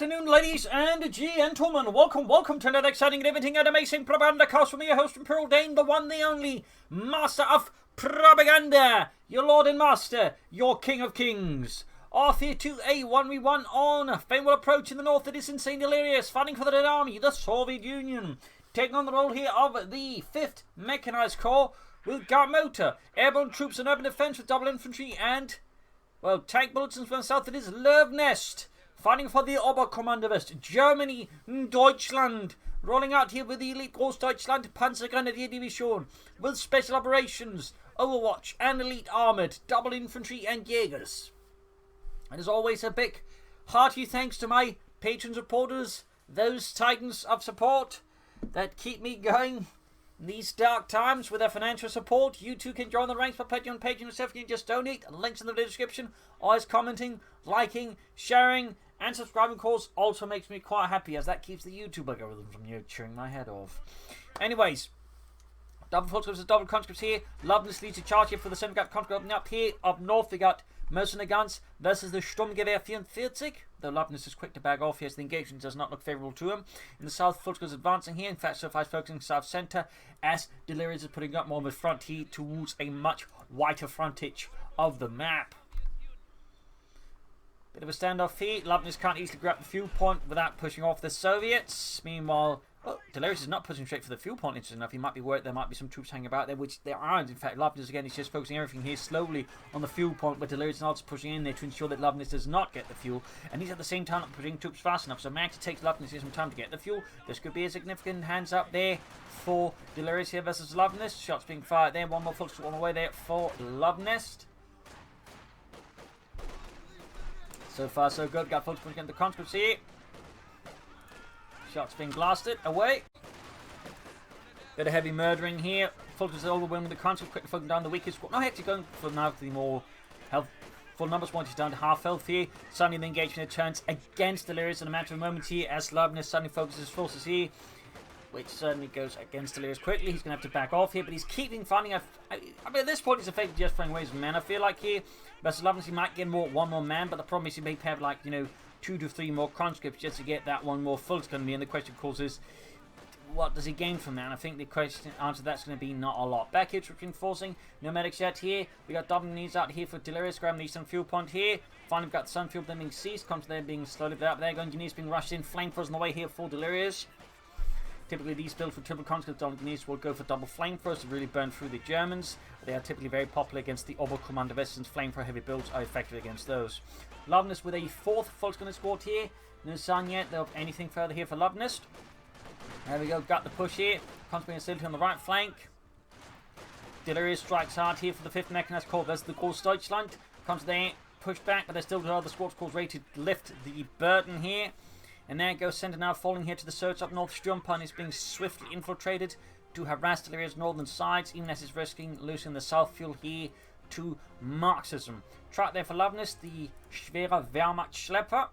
afternoon, ladies and gentlemen. Welcome to another exciting and everything and amazing Propagandacast from your host, Imperial Dane, the one, the only, master of propaganda, your lord and master, your king of kings. Off here to a 1v1 on Faymonville Approach in the north. It is insane Delirious, fighting for the Red Army, the Soviet Union. Taking on the role here of the 5th Mechanized Corps with guard motor, airborne troops and urban defense with double infantry and, well, tank bulletins from the south. It is Luvnest, fighting for the Oberkommando Germany, Deutschland. Rolling out here with the Elite Großdeutschland Panzer Grenadier Division with special operations, Overwatch and Elite Armored, double infantry and Jägers. And as always, a big hearty thanks to my patron supporters, those titans of support that keep me going in these dark times with their financial support. You too can join the ranks by pledging on Patreon yourself. You can just donate. Links in the video description. Always commenting, liking, sharing, and subscribing, of course, also makes me quite happy, as that keeps the YouTube algorithm from chewing my head off. Anyways, double full scripts and double conscripts here. Luvnest leads to charge here for the center gap conscript opening up here. Up north, we got Mercenary Guns versus the Sturmgewehr 44. Though Luvnest is quick to bag off here, as the engagement does not look favourable to him. In the south, Fultz is advancing here. In fact, so far focusing south centre, as Delirious is putting up more of a front here towards a much wider frontage of the map. Bit of a standoff here. Luvnest can't easily grab the fuel point without pushing off the Soviets. Meanwhile, well, Delirious is not pushing straight for the fuel point, interesting enough. He might be worried there might be some troops hanging about there, which there aren't. In fact, Luvnest again is just focusing everything here slowly on the fuel point, but Delirious is also pushing in there to ensure that Luvnest does not get the fuel. And he's at the same time not pushing troops fast enough. So Max takes Luvnest some time to get the fuel. This could be a significant hands up there for Delirious here versus Luvnest. Shots being fired there. One more focus on the way there for Luvnest. So far, so good. Got folks pushing the conscripts here. Shots being blasted away. Bit of heavy murdering here. Focus is overwhelming the conscripts, quickly focusing down the weakest squad. No, actually going for now the more health. Full numbers one, he's down to half health here. Suddenly the engagement turns against Delirious in a matter of moments here, as Luvnest suddenly focuses his forces here, which certainly goes against Delirious quickly. He's going to have to back off here, but he's keeping finding I mean, at this point, he's effectively just throwing away his men, I feel like, here. Versus Luvnest, he might get one more man, but the problem is he may have, like, 2 to 3 more conscripts just to get that one more full economy. And the question, of course, is, what does he gain from that? And I think the answer to that's going to be not a lot. Back here, troops reinforcing. No medics yet here. We got double needs out here for Delirious. Grabbing the eastern fuel point here. Finally, we've got the sun fuel then being seized. Comes there being slowly out there. Going Engineers being rushed in. Flamethrowers on the way here for Delirious. Typically, these builds for triple conscript double Engineers will go for double flamethrowers to really burn through the Germans. They are typically very popular against the Oberkommando since flamethrower heavy builds are effective against those. Luvnest with a 4th Volksgunner squad here. No sign yet of anything further here for Luvnest. There we go, got the push here. Conscript facility on the right flank. Delirious strikes hard here for the 5th Mechanized Corps versus the Großdeutschland. Comes there, pushed back, but there's still other squads calls ready to lift the burden here. And there goes Center now falling here to the search up north. Sturmpan is being swiftly infiltrated to harass Delirious' northern sides, even as he's risking losing the south fuel here to Marxism. Track there for Luvnest, the Schwerer Wehrmacht-Schlepper.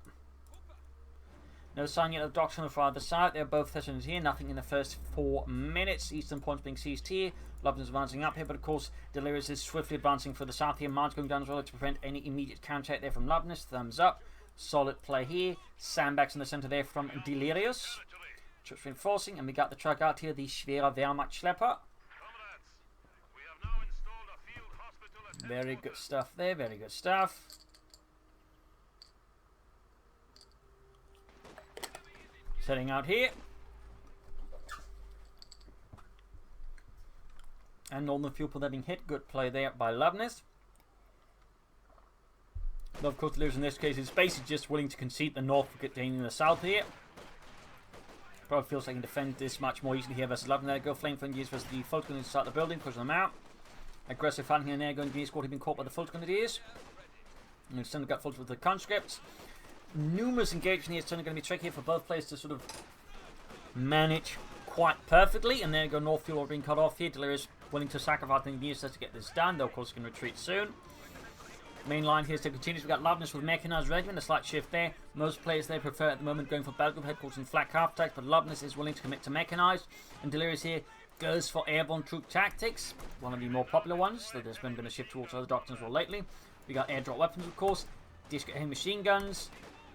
No sign yet of docks on the far other side. They're both stationed here. Nothing in the first 4 minutes. Eastern points being seized here. Luvnest advancing up here, but of course Delirious is swiftly advancing for the south here. Mars going down as well to prevent any immediate counter there from Luvnest. Thumbs up. Solid play here. Sandbags in the center there from Delirious. Troops reinforcing, and we got the truck out here, the Schwerer Wehrmacht-Schlepper. Very good stuff there, very good stuff. Setting out here. And northern fuel pool being hit. Good play there by Luvnest. But of course, Delirious in this case is basically just willing to concede the north for getting the south here. Probably feels like he can defend this much more easily here versus Luvnest. There go flamethrower engineers versus the Volksgrenadiers to start the building, pushing them out. Aggressive fighting here and there, going engineer squad have been caught by the Volksgrenadiers. And Center got full with the conscripts. Numerous engagements here. It's certainly going to be tricky here for both players to sort of manage quite perfectly. And there go north fuel being cut off here. Delirious willing to sacrifice the engineers to get this done. Though of course can retreat soon. Main line here still continues. We've got Luvnest with Mechanized Regiment, a slight shift there. Most players they prefer at the moment going for battle group headquarters and flat half attacks, but Luvnest is willing to commit to Mechanized. And Delirious here goes for airborne troop tactics, one of the more popular ones. There's been a shift towards other doctrines well lately. We got air drop weapons, of course, disc machine guns,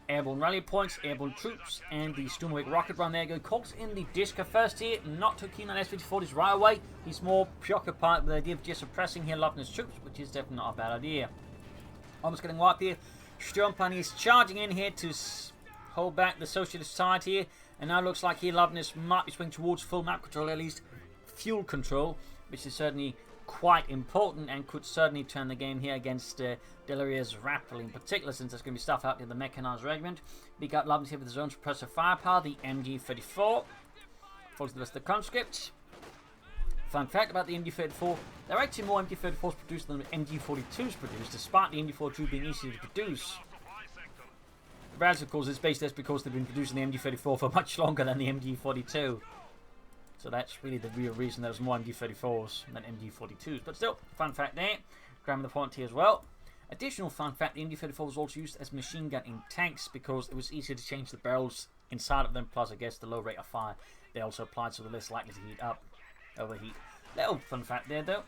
Airborne rally points, airborne troops, and the Stormwick rocket run there go. Calls in the Dishka first here, not too keen on S-54s right away. He's more preoccupied with the idea of just suppressing here Luvnest troops, which is definitely not a bad idea. Almost getting wiped here. Sturmplan is charging in here to hold back the Socialist side here, and now looks like here Luvnest might be swinging towards full map control, at least fuel control, which is certainly quite important and could certainly turn the game here against Delirious rapidly, in particular since there's going to be stuff out in the Mechanized regiment. We got Luvnest here with his own suppressive firepower, the MG-34. Follows the rest of the conscripts. Fun fact about the MG-34, there are actually more MG-34s produced than MG-42s produced, despite the MG-42 being easier to produce. Whereas, of course, it's based that's because they've been producing the MG-34 for much longer than the MG-42. So that's really the real reason there's more MG-34s than MG-42s. But still, fun fact there. Grabbing the point here as well. Additional fun fact, the MG-34 was also used as machine gun in tanks because it was easier to change the barrels inside of them, plus I guess the low rate of fire they also applied, so they're less likely to heat up, overheat. Little fun fact there though.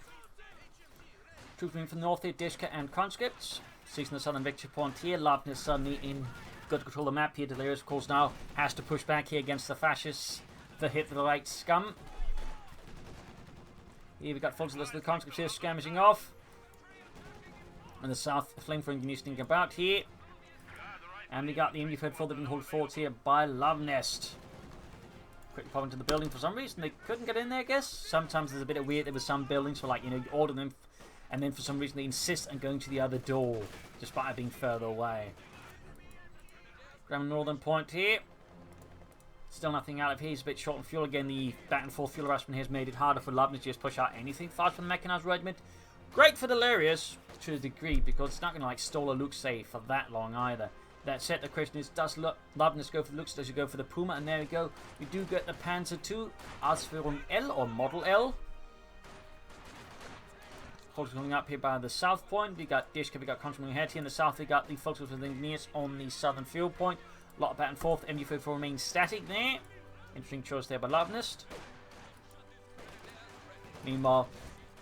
Troops moving from the north here, Dishka and conscripts. Seizing the southern victory point here, Luvnest suddenly in good control of the map here. Delirious, of course, now has to push back here against the fascists. The hit to the right scum. Here we've got full list of the conscripts here skirmishing off. And the south flamethrowing unit sneaking about here. And we got the MG-34 that didn't hold forts here by Luvnest. Quickly pop into the building for some reason. They couldn't get in there, I guess. Sometimes there's a bit of weird. There was some buildings for, like, you know, you order them, and then for some reason they insist on going to the other door, despite it being further away. Grabbing northern point here. Still nothing out of here. He's a bit short on fuel. Again, the back and forth fuel harassment has made it harder for Luvnest to just push out anything fast from the Mechanized regiment. Great for Delirious to a degree, because it's not going to like stall a look save for that long either. That said, the question is, does Luvnest go for the looks? Does he go for the Puma? And there we go. We do get the Panzer 2 Ausführung L, or Model L. Folks coming up here by the south point. We got Dishka, we got Contra ahead here in the south. We got the folks with the engineers on the southern field point. A lot of back and forth. MG-34 remains static there. Interesting choice there by Luvnest. Meanwhile,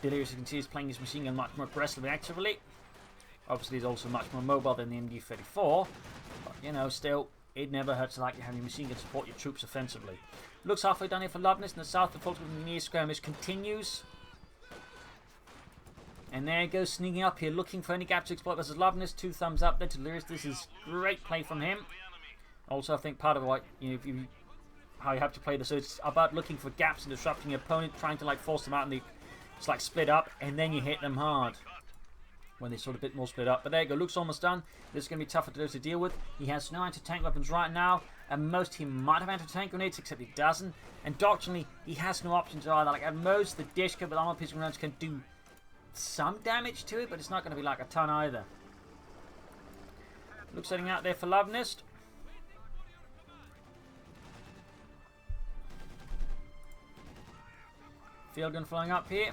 Delirious, you can see, is playing his machine gun much more aggressively, actively. Obviously, he's also much more mobile than the MG-34. But, you know, still, it never hurts to like having your machine gun support your troops offensively. Looks halfway down here for Luvnest. In the south, the folks with the engineers skirmish continues. And there he goes, sneaking up here, looking for any gap to exploit versus Luvnest. 2 thumbs up there to Delirious. This is great play from him. Also, I think part of what, you know, how you have to play this, so it's about looking for gaps and disrupting your opponent, trying to like force them out, and it's like split up, and then you hit them hard when they're sort of a bit more split up. But there you go, Luke's almost done. This is going to be tougher to deal with. He has no anti-tank weapons right now. At most, he might have anti-tank grenades, except he doesn't. And doctrinally, he has no options either. Like at most, the Dishka with armor-piercing rounds can do some damage to it, but it's not going to be like a ton either. Luke's setting out there for Luvnest. Field gun flying up here.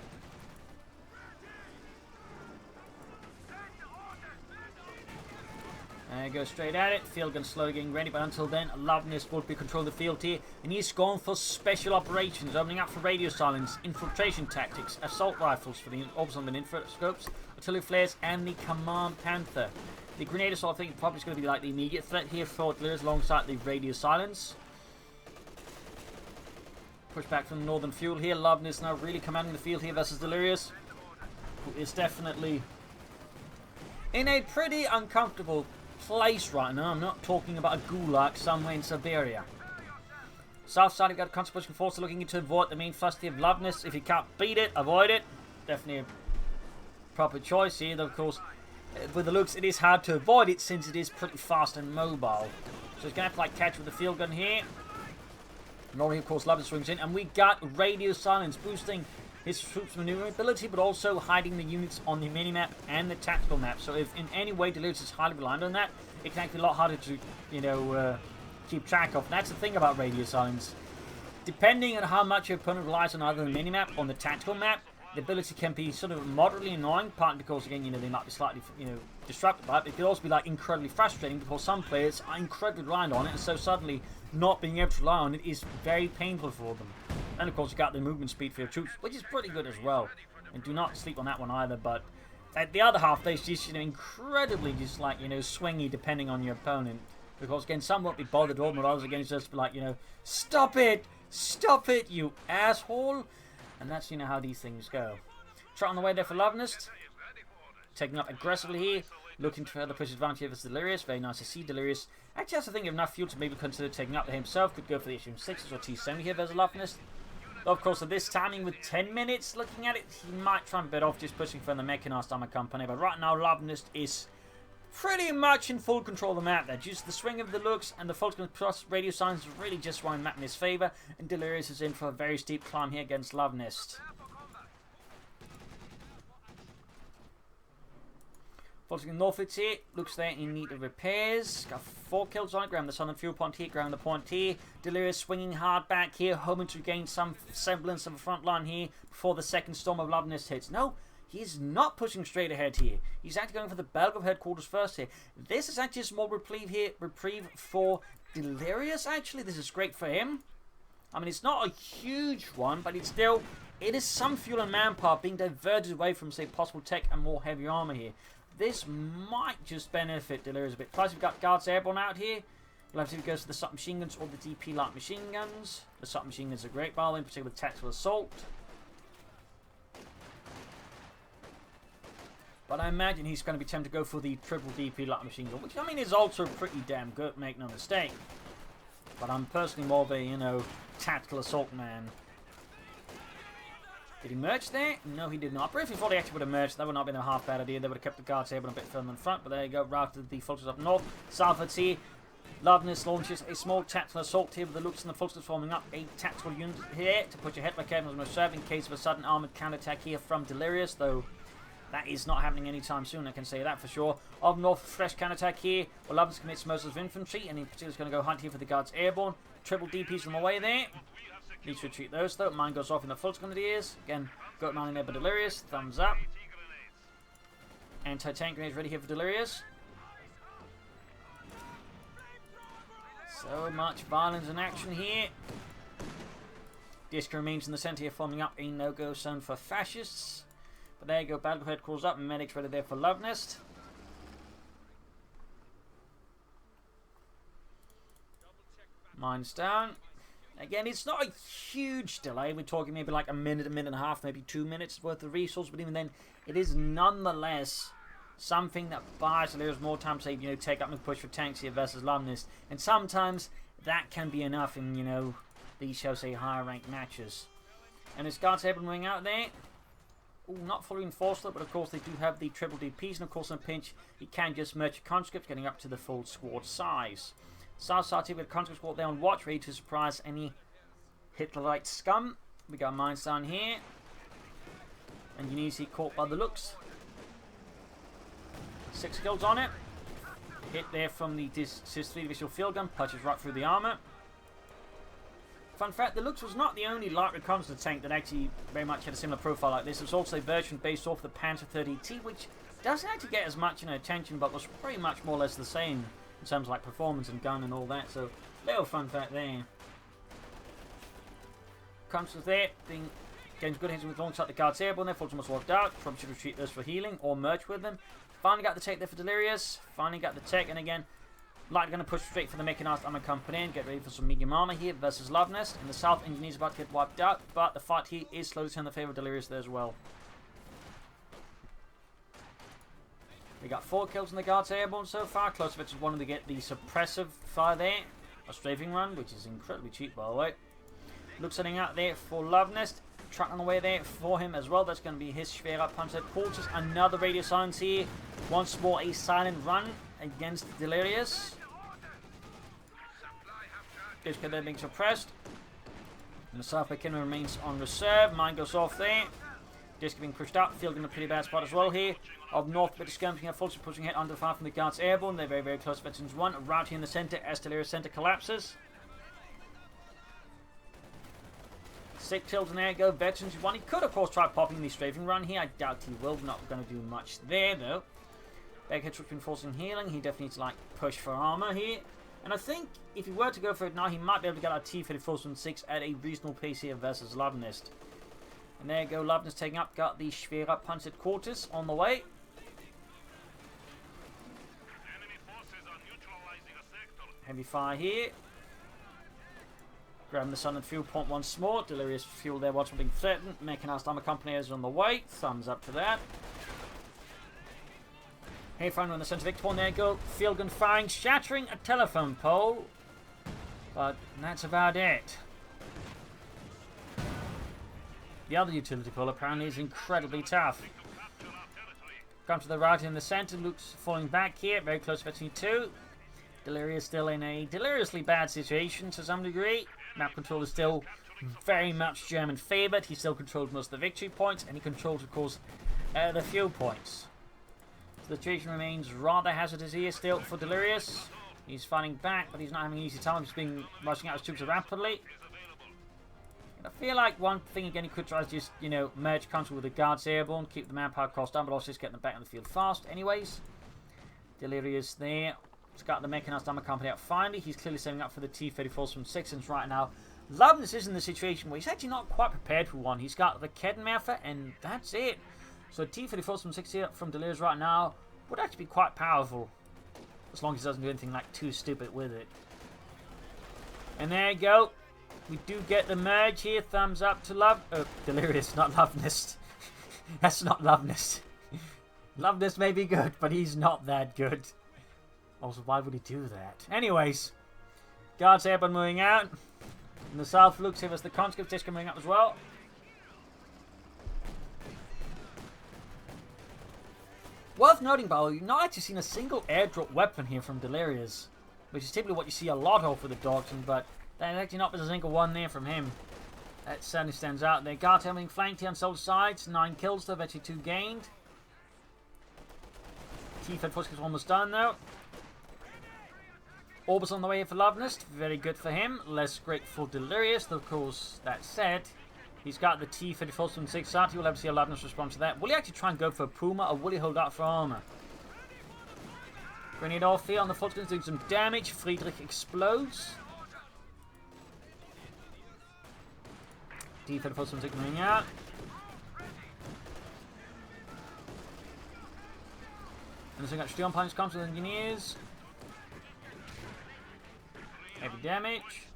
There you go, straight at it. Field gun slowly getting ready, but until then, Luvnest will be controlling the field here. And he's gone for special operations, opening up for radio silence, infiltration tactics, assault rifles for the Orbison infrared scopes, artillery flares, and the Command Panther. The grenade assault, I think, probably is going to be like the immediate threat here for Delirious alongside the radio silence. Push back from the northern fuel here. Luvnest now really commanding the field here versus Delirious, who is definitely in a pretty uncomfortable place right now. I'm not talking about a gulag somewhere in Siberia. South side, we've got a concentration force looking to avoid the main thrust here of Luvnest. If you can't beat it, avoid it. Definitely a proper choice here, though, of course. With the looks, it is hard to avoid it since it is pretty fast and mobile. So he's going to have to like catch with the field gun here. Normally, of course, Luvnest swings in, and we got radio silence boosting his troops' maneuverability, but also hiding the units on the minimap and the tactical map. So if in any way Delirious is highly reliant on that, it can actually be a lot harder to, you know, keep track of. And that's the thing about radio silence. Depending on how much your opponent relies on either the minimap or the tactical map, the ability can be sort of moderately annoying, partly because, again, you know, they might be slightly, you know, disrupted by it. But it could also be, like, incredibly frustrating because some players are incredibly reliant on it, and so suddenly not being able to rely on it is very painful for them. And, of course, you got the movement speed for your troops, which is pretty good as well. And do not sleep on that one either, but at the other half, there's just, you know, incredibly just, like, you know, swingy depending on your opponent. Because again, some won't be bothered at all, but others again, it's just like, you know, stop it! Stop it, you asshole! And that's, you know, how these things go. Trot on the way there for Luvnest. Taking up aggressively here. Looking to further push advantage of his Delirious. Very nice to see Delirious. Actually has to think of enough fuel to maybe consider taking up himself. Could go for the HM6s or T70 here versus Luvnest. Though, of course, at this timing with 10 minutes looking at it, he might try and bid off just pushing for the Mechanized armor company. But right now, Luvnest is pretty much in full control of the map there. Just the swing of the looks and the Falcon plus radio signs really just running map in his favour. And Delirious is in for a very steep climb here against Luvnest. Falcon northwards here. Looks there in need of repairs. Got 4 kills on it. Ground the southern fuel point here. Ground the point here. Delirious swinging hard back here. Hoping to gain some semblance of a front line here before the second storm of Luvnest hits. No. He's not pushing straight ahead here. He's actually going for the Belgrave headquarters first here. This is actually a small reprieve for Delirious, actually. This is great for him. I mean, it's not a huge one, but it's still... It is some fuel and manpower being diverted away from, say, possible tech and more heavy armor here. This might just benefit Delirious a bit. Plus, we've got Guards Airborne out here. We'll have to see if it goes to the submachine guns or the DP light machine guns. The submachine guns are great, by the way, in particular with tactical assault. But I imagine he's going to be tempted to go for the triple DP light machine gun, which I mean is also pretty damn good, make no mistake. But I'm personally more of a, you know, tactical assault man. Did he merge there? No, he did not. Briefly thought he actually would have merged. That would not have been a half bad idea. They would have kept the Guards Airborne a bit further in front. But there you go. Routed the Fulters up north. Southwards here. Luvnest launches a small tactical assault here with the Lux and the Fulters forming up a tactical unit here to put your head back in reserve in case of a sudden armoured counterattack here from Delirious, though that is not happening anytime soon, I can say that for sure. Up north, fresh counterattack here. Well, Luvnest commits most of his infantry, and in particular is going to go hunt here for the Guards Airborne. Triple DPs on the way there. Needs to retreat those though. Mine goes off in the Fulters Grenadiers. Again, got mine in there for Delirious. Thumbs up. Anti-tank grenades ready here for Delirious. So much violence and action here. Disco remains in the centre here, forming up a no-go zone for fascists. But there you go, battle headquarters up, and medics ready there for Luvnest. Mines down. Again, it's not a huge delay. We're talking maybe like a minute and a half, maybe 2 minutes worth of resource. But even then, it is nonetheless something that buys Delirious more time to say, you know, take up and push for tanks here versus Luvnest. And sometimes that can be enough in, you know, these, shall we say, higher ranked matches. And his Guards Airborne moving out there. Ooh, not fully reinforced though, but of course they do have the triple DPs. And of course, in a pinch, he can just merge your conscripts, getting up to the full squad size. South side here with a conscript squad there on watch, ready to surprise any Hitlerite scum. We got mines down here. And you need to see caught by the looks. 6 kills on it. Hit there from the Cis-3 Divisional Field Gun, punches right through the armour. Fun fact, the Lux was not the only light reconnaissance tank that actually very much had a similar profile like this. It was also a version based off the Panzer 30T, which doesn't actually get as much, you know, attention, but was pretty much more or less the same in terms of like performance and gun and all that. So, little fun fact there. Constance there, being getting good hits with launch like the Guards Airborne there. Fulton was walked out. Probably should retreat those for healing or merge with them. Finally got the tech there for Delirious. Finally got the tech, and again, Light going to push straight for the Mechanized armor company and get ready for some medium armor here versus Luvnest. In the south, Engineers about to get wiped out, but the fight here is slowly turning in the favour of Delirious there as well. We got 4 kills in the Guards Airborne so far. Clausewitz is wanting to get the suppressive fire there. A strafing run, which is incredibly cheap by the way. Looks setting out there for Luvnest. Truck on the way there for him as well. That's going to be his Schwerer Panzer headquarters. Another radio silence here. Once more a silent run against Delirious. Disco there being suppressed. And the South McKinnon remains on reserve. Mine goes off there. Disco being pushed out. Field in a pretty bad spot as well here. Up north, bit of skirmishing at Fulton pushing it under fire from the Guards Airborne. They're very, very close. Veterans 1. Rout here in the centre as Delirious centre collapses. 6 kills and there you go. Veterans 1. He could, of course, try popping the strafing run here. I doubt he will. Not going to do much there, though. Backhead's reinforcing healing. He definitely needs to, like, push for armor here. And I think if he were to go for it now, he might be able to get our T-34-6 at a reasonable pace here versus Luvnest. And there you go. Luvnest taking up. Got the Schwerer Panzer headquarters on the way. Heavy fire here. Grabbing the sun and fuel point once more. Delirious fuel there once being threatened. Mechanized armor company is on the way. Thumbs up to that. Hey, finally on the centre victor point. There you go. Field gun firing, shattering a telephone pole. But that's about it. The other utility pole apparently is incredibly tough. Come to the right in the centre. Luke's falling back here. Very close to 2. Delirious still in a deliriously bad situation to some degree. Map control is still very much German favoured. He still controls most of the victory points. And he controls, of course, the fuel points. So the situation remains rather hazardous here still for Delirious. He's fighting back, but he's not having an easy time. He's been rushing out his troops rapidly. I feel like one thing again he could try is just, you know, merge country with the guards airborne, keep the manpower cost down, but also just get them back on the field fast. Anyways, Delirious there. He's got the mechanized armor company out finally. He's clearly setting up for the T-34s from 6-inch right now. Luvnest is in the situation where he's actually not quite prepared for one. He's got the Kettenwerfer, and that's it. So T-34s from 6 here from Delirious right now would actually be quite powerful. As long as he doesn't do anything like too stupid with it. And there you go. We do get the merge here. Thumbs up to Delirious, not Luvnest. That's not Luvnest. Luvnest may be good, but he's not that good. Also, why would he do that? Anyways, guards airborne moving out. In the south looks here as the conscript disc coming up as well. Worth noting, by the way, you've not actually seen a single airdrop weapon here from Delirious, which is typically what you see a lot of with the Dogson, but there's actually not been a single one there from him. That certainly stands out there. Guards being flanked here on both sides. 9 kills though, actually 2 gained. T-34 is almost done though. Orbis on the way here for Luvnest. Very good for him. Less great for Delirious, though of course, that said, he's got the T-34 from 6 out. You'll have to see a Luvnest respond to that. Will he actually try and go for a Puma, or will he hold out for armor? Grenade off here on the Volkswagen, doing some damage. Friedrich explodes. T-34 from 6 moving out. And so we got Sturmpanzers comes with engineers. Heavy damage.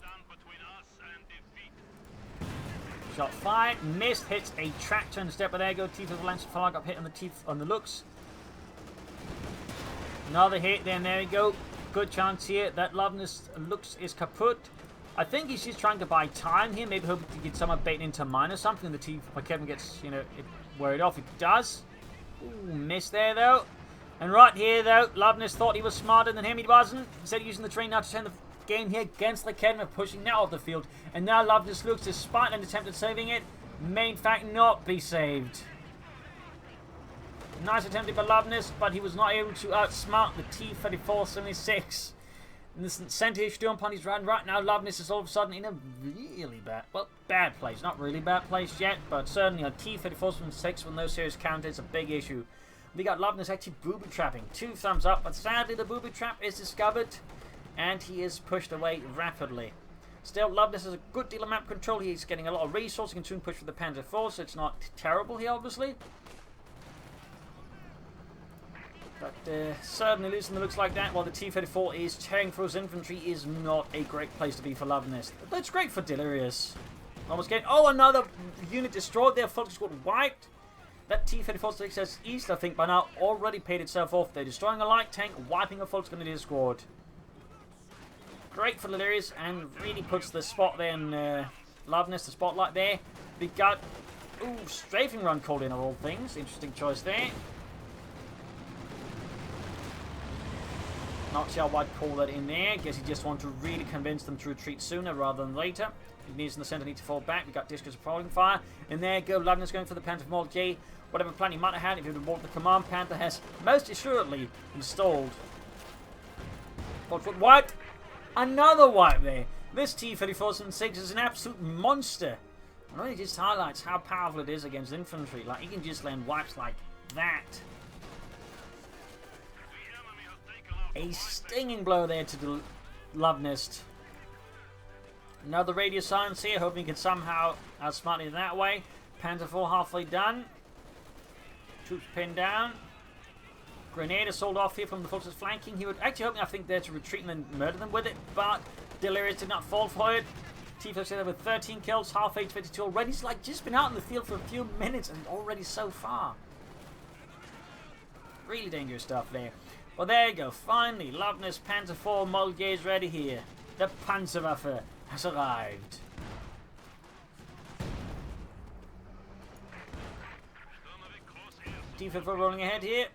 Shot fired. Missed. Hits a tractor instead, but there you go. T-34 Lancer fire got hit on the teeth on the looks. Another hit, then there you go. Good chance here. That Luvnest looks is kaput. I think he's just trying to buy time here. Maybe hoping to get someone baiting into mine or something. The Kevin gets, you know, worried off. It does. Ooh, missed there though. And right here though, Luvnest thought he was smarter than him. He wasn't. Instead of using the train now to turn the game here against the Kevin, pushing now off the field. And now Luvnest looks, despite an attempt at saving it, may in fact not be saved. Nice attempt by Luvnest, but he was not able to outsmart the T-34-76. In the center here, Sturmpanzer's run right now. Luvnest is all of a sudden in a really bad place. Not really bad place yet, but certainly on T-34-76 with no serious counter, it's a big issue. We got Luvnest actually booby trapping. 2 thumbs up, but sadly the booby trap is discovered, and he is pushed away rapidly. Still, Luvnest has a good deal of map control. He's getting a lot of resources. He can soon push for the Panzer IV, so it's not terrible here, obviously. But certainly losing the looks like that while the T-34 is tearing through his infantry is not a great place to be for Luvnest. But it's great for Delirious. Almost getting... Oh, another unit destroyed there. Focus got wiped. That T-34 says East, I think, by now already paid itself off. They're destroying a light tank, wiping a Volksgrenadier squad. Great for Delirious, and really puts the spot there in Luvnest, the spotlight there. We got... Ooh, strafing run called in of all things. Interesting choice there. Not sure why I'd call that in there. Guess he just wanted to really convince them to retreat sooner rather than later. Needs in the center need to fall back. We got Discus falling fire. And there you go. Luvnest going for the Panther Model J. Whatever plan he might have had if he would have bought the command, Panther has most assuredly installed. Foot wipe. Another wipe there. This T-34-76 is an absolute monster. And really just highlights how powerful it is against infantry. Like, he can just land wipes like that. A stinging blow there to the Luvnest. Another radio silence here, hoping he can somehow outsmart it that way. Panzer IV halfway done. Troops pinned down. grenade assault off here from the forces flanking. He would actually hope, I think, there to retreat and then murder them with it, but Delirious did not fall for it. Tifo there with 13 kills, half H52 already. He's like just been out in the field for a few minutes and already so far. Really dangerous stuff there. Well, there you go. Finally, Luvnest Panzer IV Mulgay is ready here. The Panzerwaffe has arrived. Tifo rolling ahead here.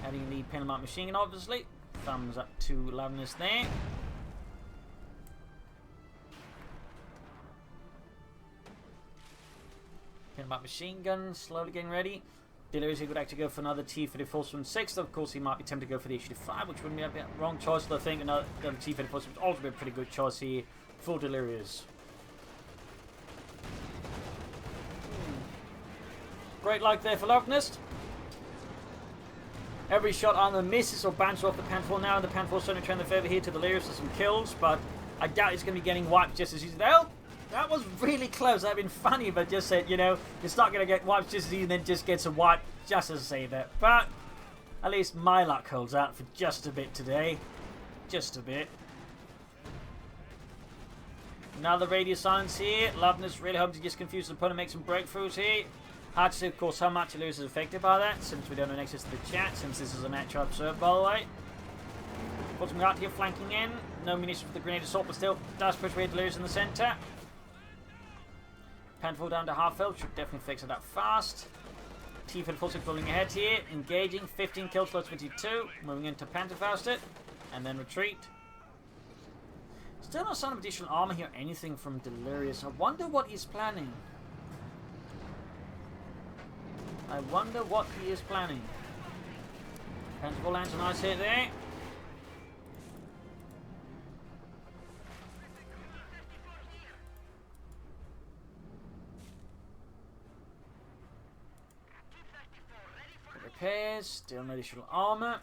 Adding the Panzer machine gun, obviously. Thumbs up to Luvnest there. Panzer machine gun slowly getting ready. Delirious would actually go for another T-34-6. Of course, he might be tempted to go for the H-5, which wouldn't be a bit wrong choice. But I think another T-34 would also be a pretty good choice here for Delirious. Great luck there for Luvnest. Every shot either misses or bounces off the Panzer now, and the Panzer starting to turn the favour here to Delirious for some kills, but I doubt he's going to be getting wiped just as easy. Oh, that was really close. That'd been funny if I just said, you know, it's not going to get wiped just as easy and then just gets a wipe just as I say that. But at least my luck holds out for just a bit today. Just a bit. Another radio silence here. Luvnest really hoping to just confuse the opponent, make some breakthroughs here. Hard to say, of course, how much Delirious is affected by that, since we don't have access to the chat, since this is a match I observed, by the way. Bottom guard here flanking in. No munitions for the grenade assault, but still does push away Delirious in the centre. Panzer down to half health, should definitely fix it up fast. T-34 rolling ahead here, engaging, 15 kills, low 22, moving into Panzerfaust, and then retreat. Still no sign of additional armor here, anything from Delirious. I wonder what he's planning. I wonder what he is planning. Panzer lands a nice hit there. Repairs, still no additional armor.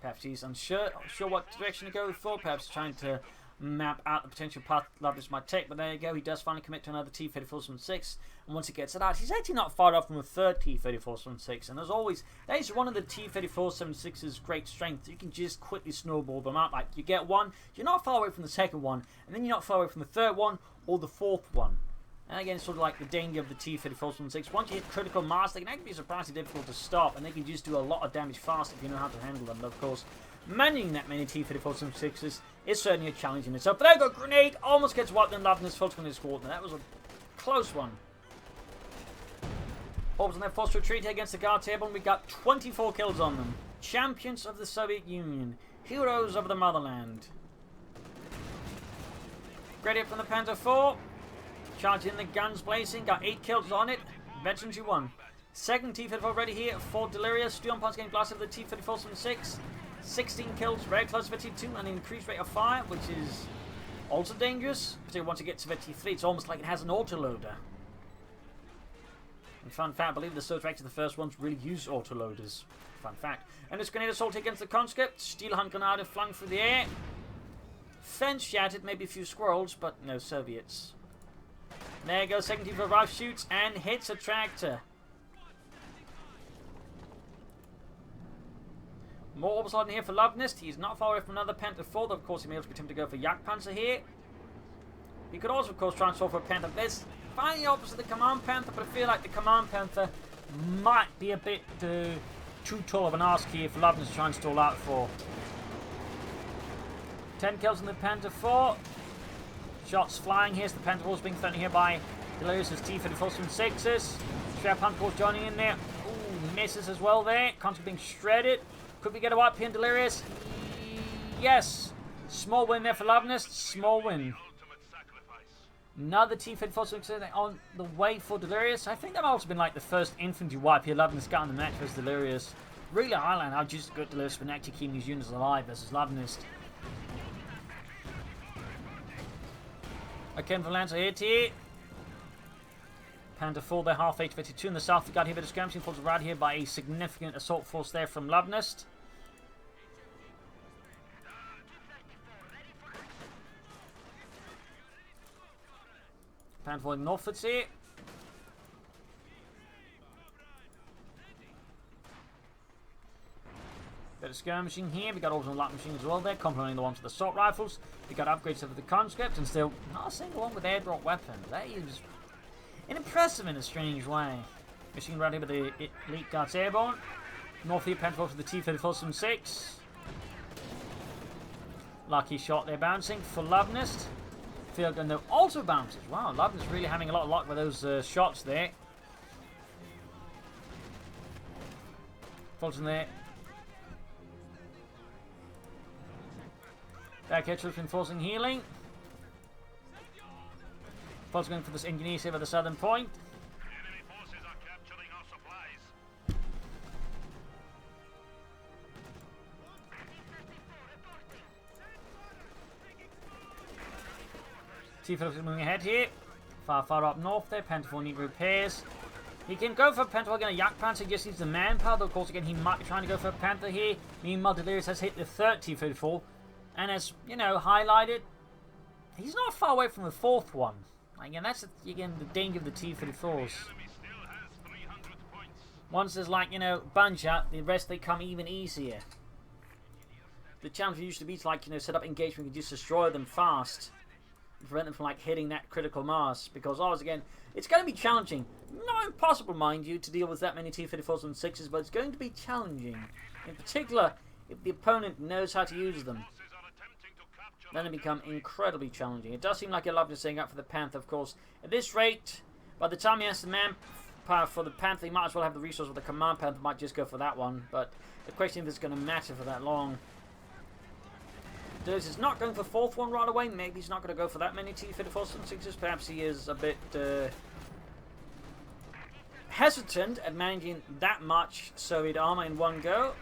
Perhaps he's unsure what direction to go for. Perhaps trying to map out the potential path Luvnest might take. But there you go. He does finally commit to another T-34-6. And once he gets it out, he's actually not far off from a third T-34-6. And as always, that is one of the T-34-6's great strengths. You can just quickly snowball them out. Like, you get one, you're not far away from the second one. And then you're not far away from the third one or the fourth one. And again, it's sort of like the danger of the T-34-6. Once you hit critical mass, they can actually be surprisingly difficult to stop. And they can just do a lot of damage fast if you know how to handle them. But of course, managing that many T-34-6s is certainly a challenge in itself. But there you go, grenade almost gets wiped in Luvnest full on his squad. Now that was a close one. Orbs on their forced retreat against the guard table, and we got 24 kills on them. Champions of the Soviet Union. Heroes of the motherland. Great hit from the Panzer IV. Charging the guns blazing, got 8 kills on it. Veterans you won. Second T-34 ready here for Delirious. Stormpont's getting blasted with the T-34-6. 16 kills, very close to 52, and an increased rate of fire, which is also dangerous. Particularly once you get to 53, it's almost like it has an autoloader. And fun fact, I believe the Soviets were actually the first ones to really use autoloaders. Fun fact. And this grenade assault against the conscript. Steel Hunt grenade flung through the air. Fence shattered, maybe a few squirrels, but no Soviets. There you go, second team for Ralph shoots and hits a tractor. More orbs on here for Luvnest. He's not far away from another Panther 4, though of course he may also attempt to go for Jagdpanzer here. He could also, of course, transfer for a Panther. There's finally opposite the Command Panther, but I feel like the Command Panther might be a bit too tall of an ask here for Luvnest to try and stall out for. 10 kills on the Panther 4. Shots flying here. So the Panther 4 is being threatened here by Delirious' T-34-6s. Strap Panther joining in there. Ooh, misses as well there. Constant being shredded. Could we get a wipe here in Delirious? Yes. Small win there for Luvnest. Small win. Another T-34-6 on the way for Delirious. I think that might also been like the first infantry wipe here Luvnest got in the match versus Delirious. Really highlight how just good Delirious been actually keeping his units alive versus Luvnest. Again for Lancer here. Panther 4, they're half H52 in the south. We got here a bit of skirmishing, falls right here by a significant assault force there from Luvnest. Panther 4 northwards here. Bit of skirmishing here. We got also light machines as well there, complementing the ones with assault rifles. We got upgrades of the conscript, and still not a single one with airdrop weapons. That is impressive in a strange way. Machine right here with the Elite Guards Airborne. North here, Pentacle for the T-34-6. Lucky shot there bouncing for Luvnest. Field gun though also bounces. Wow, Luvnest really having a lot of luck with those shots there. Fulton there. Back here, reinforcing healing. Fulton going for this engineer here at the southern point. Enemy forces are capturing our supplies. T-34 is moving ahead here. Far up north there. Pentacle need repairs. He can go for Pentacle again. A Yak Panzer just needs the manpower. Though, of course, again, he might be trying to go for a Panther here. Meanwhile, Delirious has hit the third T-34. And as, you know, highlighted, he's not far away from the fourth one. Again, that's, again, the danger of the T-34s. Once there's, like, you know, bunch out, the rest, they come even easier. The challenge used to be to, like, you know, set up engagement and just destroy them fast. Prevent them from like hitting that critical mass, because always again it's going to be challenging, not impossible mind you, to deal with that many T-34s and 6s, but it's going to be challenging, in particular if the opponent knows how to use them. Then it become incredibly challenging. It does seem like a lot of setting up for the Panther, of course. At this rate, by the time he has the manpower for the Panther, he might as well have the resource for the Command Panther. Might just go for that one, but the question is if it's going to matter for that long. Delirious is not going for fourth one right away. Maybe he's not going to go for that many T-34s and 6s. Perhaps he is a bit hesitant at managing that much Soviet armor in one go.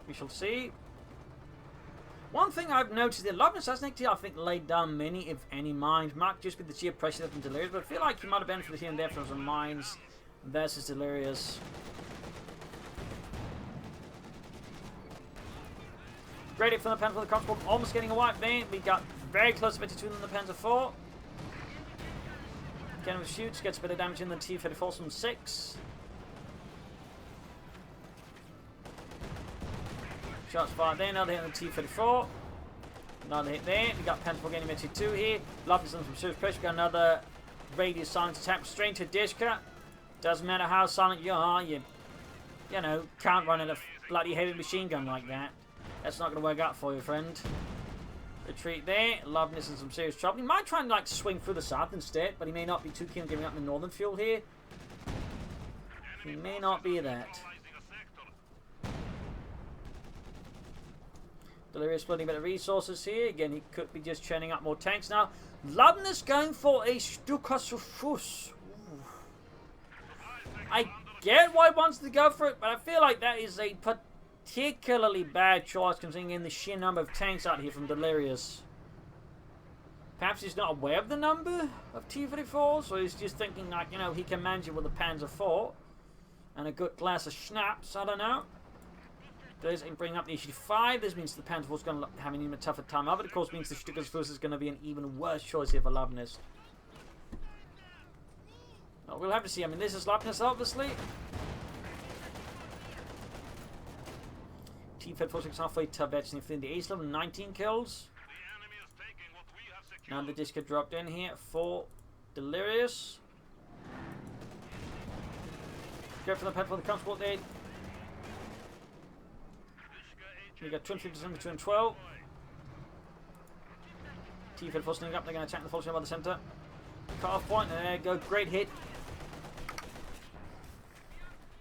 We shall see. One thing I've noticed that Luvnest hasn't, I think, laid down many, if any, mines. Might just be the sheer pressure from Delirious, but I feel like he might have benefited here and there from some mines versus Delirious. Great hit from the Panzer for the Constable, almost getting a wipe there. We got very close to 52 in the Panzer 4. Again with shoots, gets a bit of damage in the T-34 from 6. Shots fired there, another hit on the T-34. Another hit there. We got Pentacle getting 52 here. Luvnest on some serious pressure. We got another radius silent attack straight to Dishka. Doesn't matter how silent you are, you know, can't run at a bloody heavy machine gun like that. That's not going to work out for you, friend. Retreat there. Luvnest in some serious trouble. He might try and like swing through the south instead, but he may not be too keen on giving up the northern field here. He may not be that. Delirious splitting a bit of resources here. Again, he could be just churning up more tanks now. Luvnest going for a Stukasufus. I get why he wants to go for it, but I feel like that is a particularly bad choice considering the sheer number of tanks out here from Delirious. Perhaps he's not aware of the number of T-34s, so he's just thinking like, you know, he can manage it with a Panzer 4 and a good glass of schnapps. I don't know. Does it bring up the issue 5? This means the Panzer 4 is going to have an even tougher time of it. Of course, means the Stukasufus is going to be an even worse choice here for Luvnest. Well, we'll have to see. I mean, this is Luvnest, obviously. T-34 halfway to Betsy in the East level, 19 kills. Now the disc had dropped in here for Delirious. Go for the pad for the transport there. We got 250% between 12. T-34 sneaking up, they're going to attack the full by the centre. Cut off point, and there you go, great hit.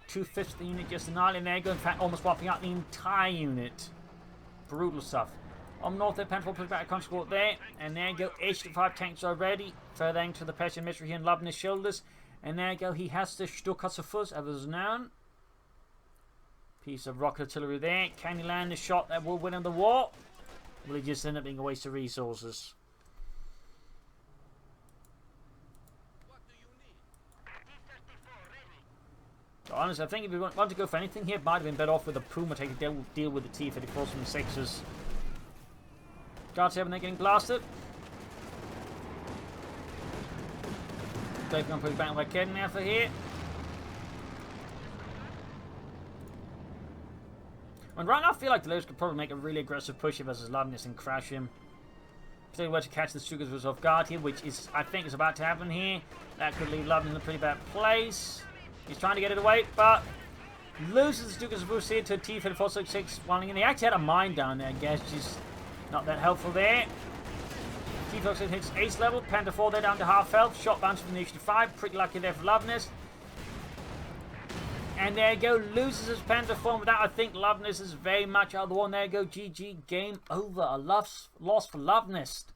2/5 of the unit just annihilating there, in fact almost wiping out the entire unit. Brutal stuff. On north there, Pentacle puts back a conscript there, and there you go, 85 tanks already, further into the pressure mystery here in Luvnest's shoulders, and there you go, he has the Stukasufus, as is known. Piece of rocket artillery there, can he land the shot that will win him the war? Will he just end up being a waste of resources? Honestly, I think if you want to go for anything here, it might have been better off with the Puma taking deal with the T-34s from the 6s. Guards here when they're getting blasted. They're going to put back like Kedden now for here. And right now I feel like Delirious could probably make a really aggressive push versus Luvnest and crash him. Particularly were to catch the Stukas off guard here, which is, I think, is about to happen here. That could leave Luvnest in a pretty bad place. He's trying to get it away, but loses the Stukas here to a T-3466 running in. He actually had a mine down there, I guess, just not that helpful there. T-3466 hits ace level, Panther 4 there down to half health, shot bounce from the H-5, pretty lucky there for Luvnest. And there you go, loses his Panzer 4. With that, I think Luvnest is very much out of the one. There you go, GG, game over. A loss for Luvnest.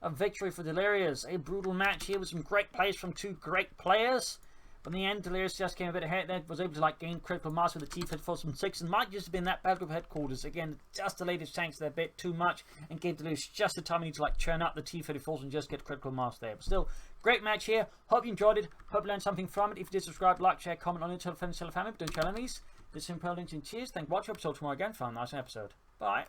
A victory for Delirious. A brutal match here with some great plays from two great players. But in the end, Delirious just came a bit ahead there. Was able to gain critical mass with the T-34 and might just have been that battle group headquarters. Again, just delayed his tanks there a bit too much and gave Delirious just the time he need to churn up the T-34s and just get critical mass there. But still, great match here. Hope you enjoyed it. Hope you learned something from it. If you did, subscribe, like, share, comment on it. Tell friends, tell family. But don't tell enemies. This is Impel and cheers. Thank you for watching. Episode tomorrow again for a nice episode. Bye.